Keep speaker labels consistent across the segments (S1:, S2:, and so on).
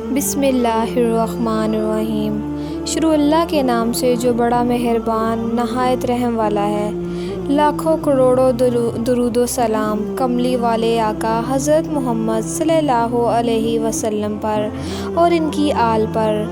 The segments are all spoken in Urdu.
S1: بسم اللہ الرحمن الرحیم۔ شروع اللہ کے نام سے جو بڑا مہربان نہایت رحم والا ہے۔ لاکھوں کروڑوں درود و سلام کملی والے آقا حضرت محمد صلی اللہ علیہ وسلم پر اور ان کی آل پر۔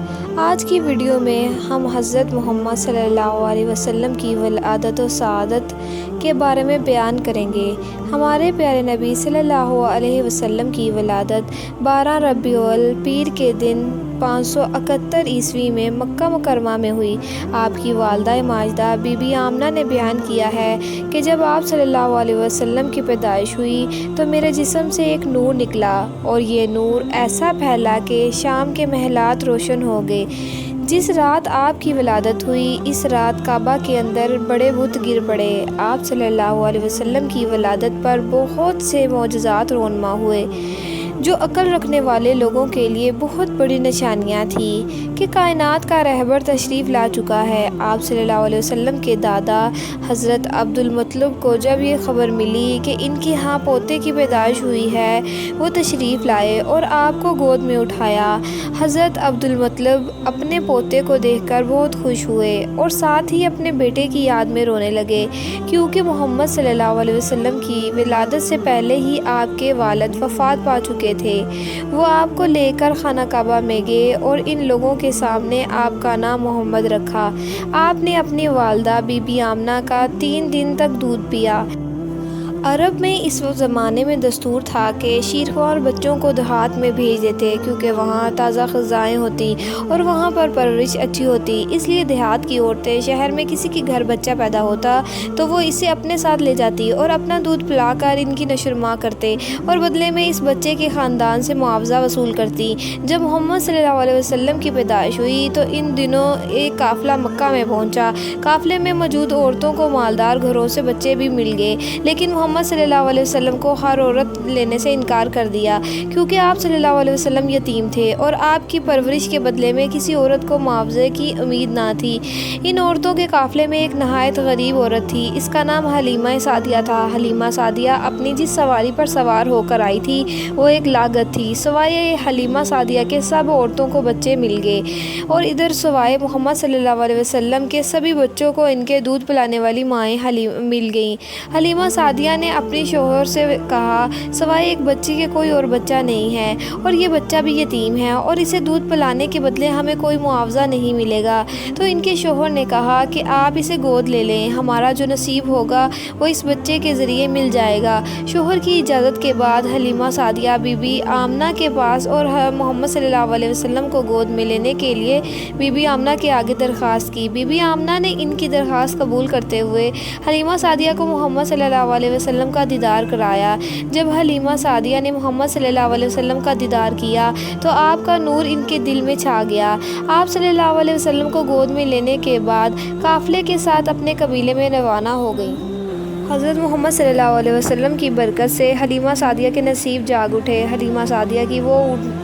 S1: آج کی ویڈیو میں ہم حضرت محمد صلی اللہ علیہ وسلم کی ولادت و سعادت کے بارے میں بیان کریں گے۔ ہمارے پیارے نبی صلی اللہ علیہ وسلم کی ولادت 12 ربیع الپیر کے دن 571 عیسوی میں مکہ مکرمہ میں ہوئی۔ آپ کی والدہ ماجدہ بی بی آمنہ نے بیان کیا ہے کہ جب آپ صلی اللہ علیہ وسلم کی پیدائش ہوئی تو میرے جسم سے ایک نور نکلا اور یہ نور ایسا پھیلا کہ شام کے محلات روشن ہو گئے۔ جس رات آپ کی ولادت ہوئی اس رات کعبہ کے اندر بڑے بت گر پڑے۔ آپ صلی اللہ علیہ وسلم کی ولادت پر بہت سے معجزات رونما ہوئے جو عقل رکھنے والے لوگوں کے لیے بہت بڑی نشانیاں تھیں کہ کائنات کا رہبر تشریف لا چکا ہے۔ آپ صلی اللہ علیہ وسلم کے دادا حضرت عبد المطلب کو جب یہ خبر ملی کہ ان کے ہاں پوتے کی پیدائش ہوئی ہے وہ تشریف لائے اور آپ کو گود میں اٹھایا۔ حضرت عبد المطلب اپنے پوتے کو دیکھ کر بہت خوش ہوئے اور ساتھ ہی اپنے بیٹے کی یاد میں رونے لگے کیونکہ محمد صلی اللہ علیہ وسلم کی ولادت سے پہلے ہی آپ کے والد وفات پا چکے تھے۔ وہ آپ کو لے کر خانہ کعبہ میں گئے اور ان لوگوں کے سامنے آپ کا نام محمد رکھا۔ آپ نے اپنی والدہ بی بی آمنہ کا 3 دن تک دودھ پیا۔ عرب میں اس زمانے میں دستور تھا کہ شیرخوار بچوں کو دیہات میں بھیج دیتے کیونکہ وہاں تازہ غذائیں ہوتی اور وہاں پر پرورش اچھی ہوتی۔ اس لیے دیہات کی عورتیں شہر میں کسی کے گھر بچہ پیدا ہوتا تو وہ اسے اپنے ساتھ لے جاتی اور اپنا دودھ پلا کر ان کی نشوونما کرتے اور بدلے میں اس بچے کے خاندان سے معاوضہ وصول کرتی۔ جب محمد صلی اللہ علیہ وسلم کی پیدائش ہوئی تو ان دنوں ایک قافلہ مکہ میں پہنچا۔ قافلے میں موجود عورتوں کو مالدار گھروں سے بچے بھی مل گئے لیکن محمد صلی اللہ علیہ وسلم کو ہر عورت لینے سے انکار کر دیا کیونکہ آپ صلی اللہ علیہ وسلم یتیم تھے اور آپ کی پرورش کے بدلے میں کسی عورت کو معاوضے کی امید نہ تھی۔ ان عورتوں کے قافلے میں ایک نہایت غریب عورت تھی، اس کا نام حلیمہ سعدیہ تھا۔ حلیمہ سعدیہ اپنی جس سواری پر سوار ہو کر آئی تھی وہ ایک لاگت تھی۔ سوائے حلیمہ سعدیہ کے سب عورتوں کو بچے مل گئے اور ادھر سوائے محمد صلی اللہ علیہ وسلم کے سبھی بچوں کو ان کے دودھ پلانے والی مائیں مل گئیں۔ حلیمہ سعدیہ نے اپنے شوہر سے کہا سوائے ایک بچی کے کوئی اور بچہ نہیں ہے اور یہ بچہ بھی یتیم ہے اور اسے دودھ پلانے کے بدلے ہمیں کوئی معاوضہ نہیں ملے گا۔ تو ان کے شوہر نے کہا کہ آپ اسے گود لے لیں، ہمارا جو نصیب ہوگا وہ اس بچے کے ذریعے مل جائے گا۔ شوہر کی اجازت کے بعد حلیمہ سعدیہ بی بی آمنہ کے پاس اور محمد صلی اللہ علیہ وسلم کو گود میں لینے کے لیے بی بی آمنہ کے آگے درخواست کی۔ بی بی آمنہ نے ان کی درخواست قبول کرتے ہوئے حلیمہ سعدیہ کو محمد صلی اللہ علیہ وسلم کا دیدار کرایا۔ جب حلیمہ سعدیہ نے محمد صلی اللہ علیہ وسلم کا دیدار کیا تو آپ کا نور ان کے دل میں چھا گیا۔ آپ صلی اللہ علیہ وسلم کو گود میں لینے کے بعد قافلے کے ساتھ اپنے قبیلے میں روانہ ہو گئیں۔ حضرت محمد صلی اللہ علیہ وسلم کی برکت سے حلیمہ سعدیہ کے نصیب جاگ اٹھے۔ حلیمہ سعدیہ کی وہ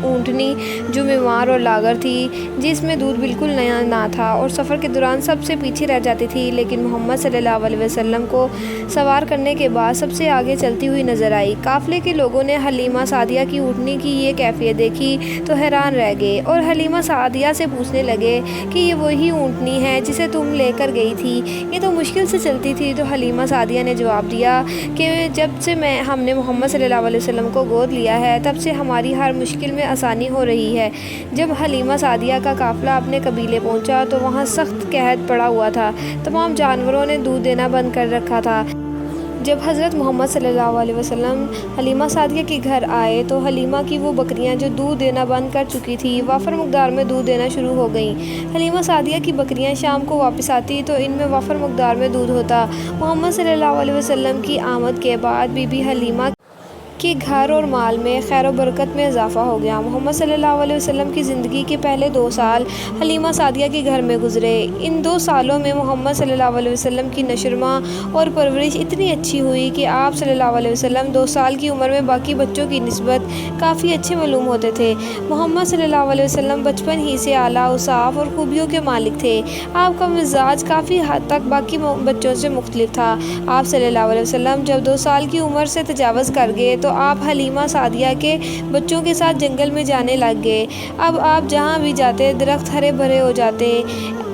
S1: اونٹنی جو بیمار اور لاغر تھی جس میں دودھ بالکل نیا نہ تھا اور سفر کے دوران سب سے پیچھے رہ جاتی تھی لیکن محمد صلی اللہ علیہ وسلم کو سوار کرنے کے بعد سب سے آگے چلتی ہوئی نظر آئی۔ قافلے کے لوگوں نے حلیمہ سعدیہ کی اونٹنی کی یہ کیفیت دیکھی تو حیران رہ گئے اور حلیمہ سعدیہ سے پوچھنے لگے کہ یہ وہی اونٹنی ہے جسے تم لے کر گئی تھی، یہ تو مشکل سے چلتی تھی۔ تو حلیمہ سعدیہ نے جواب دیا کہ جب سے ہم نے محمد صلی اللہ علیہ وسلم کو گود لیا ہے تب سے ہماری ہر مشکل میں آسانی ہو رہی ہے۔ جب حلیمہ سعدیہ کا قافلہ اپنے قبیلے پہنچا تو وہاں سخت قحط پڑا ہوا تھا، تمام جانوروں نے دودھ دینا بند کر رکھا تھا۔ جب حضرت محمد صلی اللہ علیہ وسلم حلیمہ سعدیہ کے گھر آئے تو حلیمہ کی وہ بکریاں جو دودھ دینا بند کر چکی تھی وافر مقدار میں دودھ دینا شروع ہو گئیں۔ حلیمہ سعدیہ کی بکریاں شام کو واپس آتی تو ان میں وافر مقدار میں دودھ ہوتا۔ محمد صلی اللہ علیہ وسلم کی آمد کے بعد بی بی حلیمہ کے گھر اور مال میں خیر و برکت میں اضافہ ہو گیا۔ محمد صلی اللہ علیہ وسلم کی زندگی کے پہلے 2 سال حلیمہ سعدیہ کے گھر میں گزرے۔ ان 2 سالوں میں محمد صلی اللہ علیہ وسلم کی نشوونما اور پرورش اتنی اچھی ہوئی کہ آپ صلی اللہ علیہ وسلم 2 سال کی عمر میں باقی بچوں کی نسبت کافی اچھے معلوم ہوتے تھے۔ محمد صلی اللہ علیہ وسلم بچپن ہی سے اعلیٰ اوصاف اور خوبیوں کے مالک تھے۔ آپ کا مزاج کافی حد تک باقی بچوں سے مختلف تھا۔ آپ صلی اللہ علیہ وسلم جب 2 سال کی عمر سے تجاوز کر گئے تو تو آپ حلیمہ سعدیہ کے بچوں کے ساتھ جنگل میں جانے لگ گئے۔ اب آپ جہاں بھی جاتے درخت ہرے بھرے ہو جاتے،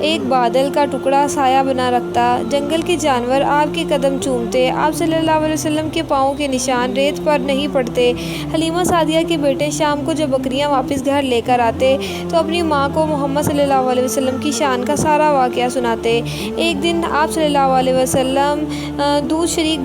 S1: ایک بادل کا ٹکڑا سایہ بنا رکھتا، جنگل کے جانور آپ کے قدم چومتے، آپ صلی اللہ علیہ وسلم کے پاؤں کے نشان ریت پر نہیں پڑتے۔ حلیمہ سعدیہ کے بیٹے شام کو جب بکریاں واپس گھر لے کر آتے تو اپنی ماں کو محمد صلی اللہ علیہ وسلم کی شان کا سارا واقعہ سناتے۔ ایک دن آپ صلی اللہ علیہ وسلم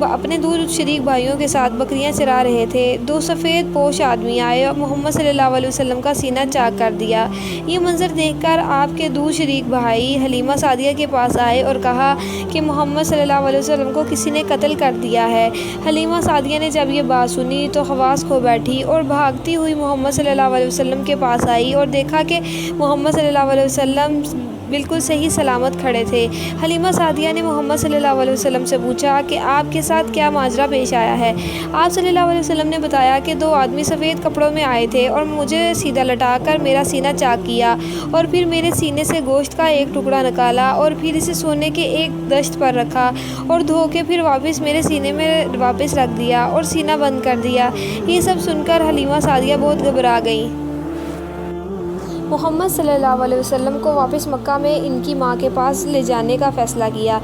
S1: اپنے دودھ شریک بھائیوں کے ساتھ بکریاں چرا رہے تھے۔ دو سفید پوش آدمی آئے اور محمد صلی اللہ علیہ وسلم کا سینہ چاک کر دیا۔ یہ منظر دیکھ کر آپ کے دودھ شریک بھائی حلیمہ سعدیہ کے پاس آئے اور کہا کہ محمد صلی اللہ علیہ وسلم کو کسی نے قتل کر دیا ہے۔ حلیمہ سعدیہ نے جب یہ بات سنی تو حواس کھو بیٹھی اور بھاگتی ہوئی محمد صلی اللہ علیہ وسلم کے پاس آئی اور دیکھا کہ محمد صلی اللہ علیہ وسلم بالکل صحیح سلامت کھڑے تھے۔ حلیمہ سعدیہ نے محمد صلی اللہ علیہ وسلم سے پوچھا کہ آپ کے ساتھ کیا ماجرا پیش آیا ہے؟ آپ صلی اللہ علیہ وسلم نے بتایا کہ دو آدمی سفید کپڑوں میں آئے تھے اور مجھے سیدھا لٹا کر میرا سینہ چاک کیا اور پھر میرے سینے سے گوشت کا ایک ٹکڑا نکالا اور پھر اسے سونے کے ایک دشت پر رکھا اور دھو کے پھر واپس میرے سینے میں واپس رکھ دیا اور سینہ بند کر دیا۔ یہ سب سن کر حلیمہ سعدیہ بہت گھبرا گئیں۔ محمد صلی اللہ علیہ وسلم کو واپس مکہ میں ان کی ماں کے پاس لے جانے کا فیصلہ کیا۔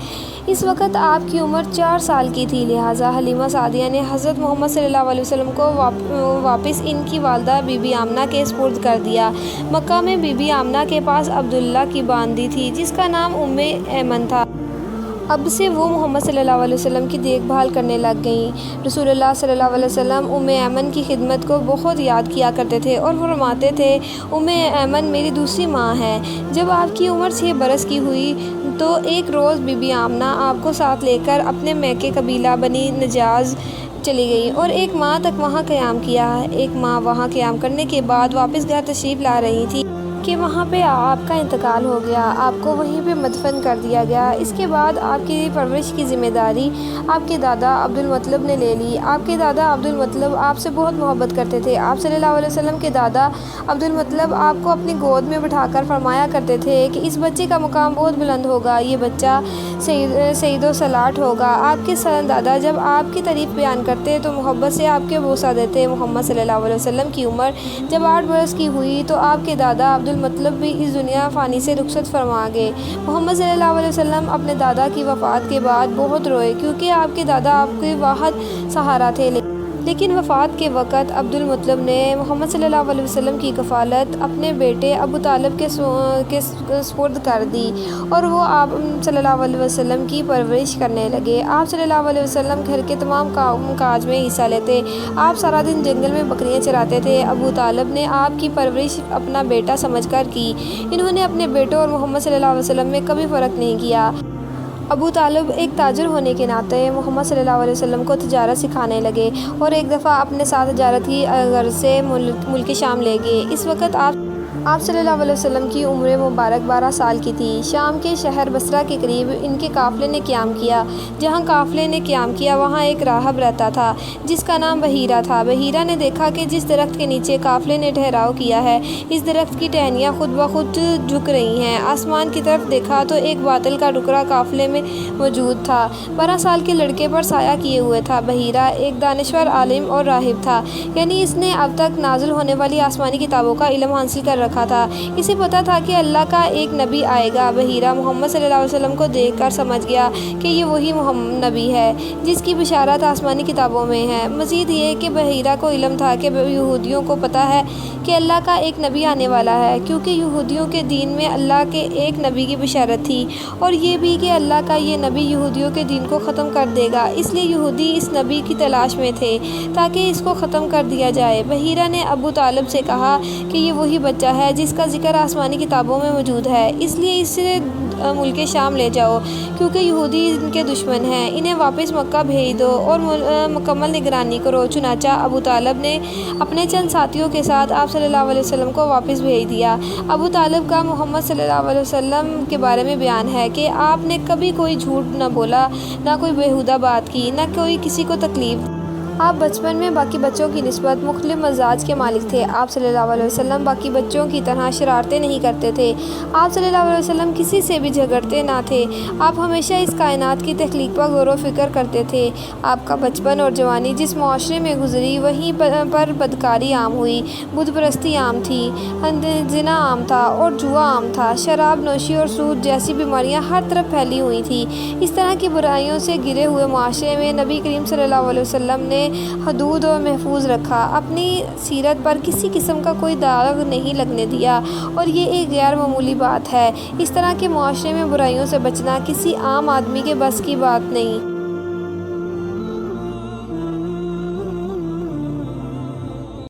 S1: اس وقت آپ کی عمر 4 سال کی تھی، لہٰذا حلیمہ سعدیہ نے حضرت محمد صلی اللہ علیہ وسلم کو واپس ان کی والدہ بی بی آمنہ کے سپرد کر دیا۔ مکہ میں بی بی آمنہ کے پاس عبداللہ کی باندی تھی جس کا نام ایمن تھا۔ اب سے وہ محمد صلی اللہ علیہ وسلم کی دیکھ بھال کرنے لگ گئیں۔ رسول اللہ صلی اللہ علیہ وسلم ایمن کی خدمت کو بہت یاد کیا کرتے تھے اور فرماتے تھے، ایمن میری دوسری ماں ہے۔ جب آپ کی عمر 6 برس کی ہوئی تو ایک روز بی بی آمنہ آپ کو ساتھ لے کر اپنے میکے قبیلہ بنی نجار چلی گئی اور ایک ماہ تک وہاں قیام کیا۔ ایک ماہ وہاں قیام کرنے کے بعد واپس گھر تشریف لا رہی تھی کہ وہاں پہ آپ کا انتقال ہو گیا، آپ کو وہیں پہ مدفن کر دیا گیا۔ اس کے بعد آپ کی پرورش کی ذمہ داری آپ کے دادا عبد المطلب نے لے لی۔ آپ کے دادا عبد المطلب آپ سے بہت محبت کرتے تھے۔ آپ صلی اللہ علیہ وسلم کے دادا عبد المطلب آپ کو اپنی گود میں بٹھا کر فرمایا کرتے تھے کہ اس بچے کا مقام بہت بلند ہوگا، یہ بچہ سعید و سلاٹ ہوگا۔ آپ کے دادا جب آپ کی تعریف بیان کرتے تو محبت سے آپ کے بوسہ دیتے۔ محمد صلی اللہ علیہ وسلم کی عمر جب 8 برس کی ہوئی تو آپ کے دادا عبد المطلب بھی اس دنیا فانی سے رخصت فرما گئے۔ محمد صلی اللہ علیہ وسلم اپنے دادا کی وفات کے بعد بہت روئے کیونکہ آپ کے دادا آپ کے واحد سہارا تھے، لیکن وفات کے وقت عبد المطلب نے محمد صلی اللہ علیہ وسلم کی کفالت اپنے بیٹے ابو طالب کے سپرد کر دی اور وہ آپ صلی اللہ علیہ وسلم کی پرورش کرنے لگے۔ آپ صلی اللہ علیہ وسلم گھر کے تمام کام کاج میں حصہ لیتے۔ آپ سارا دن جنگل میں بکریاں چراتے تھے۔ ابو طالب نے آپ کی پرورش اپنا بیٹا سمجھ کر کی۔ انہوں نے اپنے بیٹوں اور محمد صلی اللہ علیہ وسلم میں کبھی فرق نہیں کیا۔ ابو طالب ایک تاجر ہونے کے ناطے محمد صلی اللہ علیہ وسلم کو تجارت سکھانے لگے اور ایک دفعہ اپنے ساتھ تجارت کی غرض سے ملک شام لے گئے۔ اس وقت آپ صلی اللہ علیہ وسلم کی عمر مبارک 12 سال کی تھی۔ شام کے شہر بصرہ کے قریب ان کے قافلے نے قیام کیا۔ جہاں قافلے نے قیام کیا وہاں ایک راہب رہتا تھا جس کا نام بحیرہ تھا۔ بحیرہ نے دیکھا کہ جس درخت کے نیچے قافلے نے ٹھہراؤ کیا ہے اس درخت کی ٹہنیاں خود بخود جھک رہی ہیں۔ آسمان کی طرف دیکھا تو ایک بادل کا ٹکڑا قافلے میں موجود تھا، 12 سال کے لڑکے پر سایہ کیے ہوئے تھا۔ بحیرہ ایک دانشور عالم اور راہب تھا، یعنی اس نے اب تک نازل ہونے والی آسمانی کتابوں کا علم حاصل کر رکھا تھا۔ اسے پتا تھا کہ اللہ کا ایک نبی آئے گا۔ بحیرہ محمد صلی اللہ علیہ وسلم کو دیکھ کر سمجھ گیا کہ یہ وہی نبی ہے جس کی بشارت آسمانی کتابوں میں ہے۔ مزید یہ کہ بحیرہ کو علم تھا کہ یہودیوں کو پتہ ہے کہ اللہ کا ایک نبی آنے والا ہے، کیونکہ یہودیوں کے دین میں اللہ کے ایک نبی کی بشارت تھی، اور یہ بھی کہ اللہ کا یہ نبی یہودیوں کے دین کو ختم کر دے گا، اس لیے یہودی اس نبی کی تلاش میں تھے تاکہ اس کو ختم کر دیا جائے۔ بحیرہ نے ابو طالب سے کہا کہ یہ وہی بچہ ہے جس کا ذکر آسمانی کتابوں میں موجود ہے، اس لیے اسے ملک شام لے جاؤ، کیونکہ یہودی ان کے دشمن ہیں، انہیں واپس مکہ بھیج دو اور مکمل نگرانی کرو۔ چنانچہ ابو طالب نے اپنے چند ساتھیوں کے ساتھ آپ صلی اللہ علیہ وسلم کو واپس بھیج دیا۔ ابو طالب کا محمد صلی اللہ علیہ وسلم کے بارے میں بیان ہے کہ آپ نے کبھی کوئی جھوٹ نہ بولا، نہ کوئی بیہودہ بات کی، نہ کوئی کسی کو تکلیف دی۔ آپ بچپن میں باقی بچوں کی نسبت مختلف مزاج کے مالک تھے۔ آپ صلی اللہ علیہ وسلم باقی بچوں کی طرح شرارتیں نہیں کرتے تھے۔ آپ صلی اللہ علیہ وسلم کسی سے بھی جھگڑتے نہ تھے۔ آپ ہمیشہ اس کائنات کی تخلیق پر غور و فکر کرتے تھے۔ آپ کا بچپن اور جوانی جس معاشرے میں گزری وہیں پر بدکاری عام ہوئی، بت پرستی عام تھی، زنا عام تھا اور جوا عام تھا، شراب نوشی اور سود جیسی بیماریاں ہر طرف پھیلی ہوئی تھیں۔ اس طرح کی برائیوں سے گھرے ہوئے معاشرے میں نبی کریم صلی اللہ علیہ وسلم نے حدود اور محفوظ رکھا، اپنی سیرت پر کسی قسم کا کوئی داغ نہیں لگنے دیا، اور یہ ایک غیر معمولی بات ہے۔ اس طرح کے معاشرے میں برائیوں سے بچنا کسی عام آدمی کے بس کی بات نہیں۔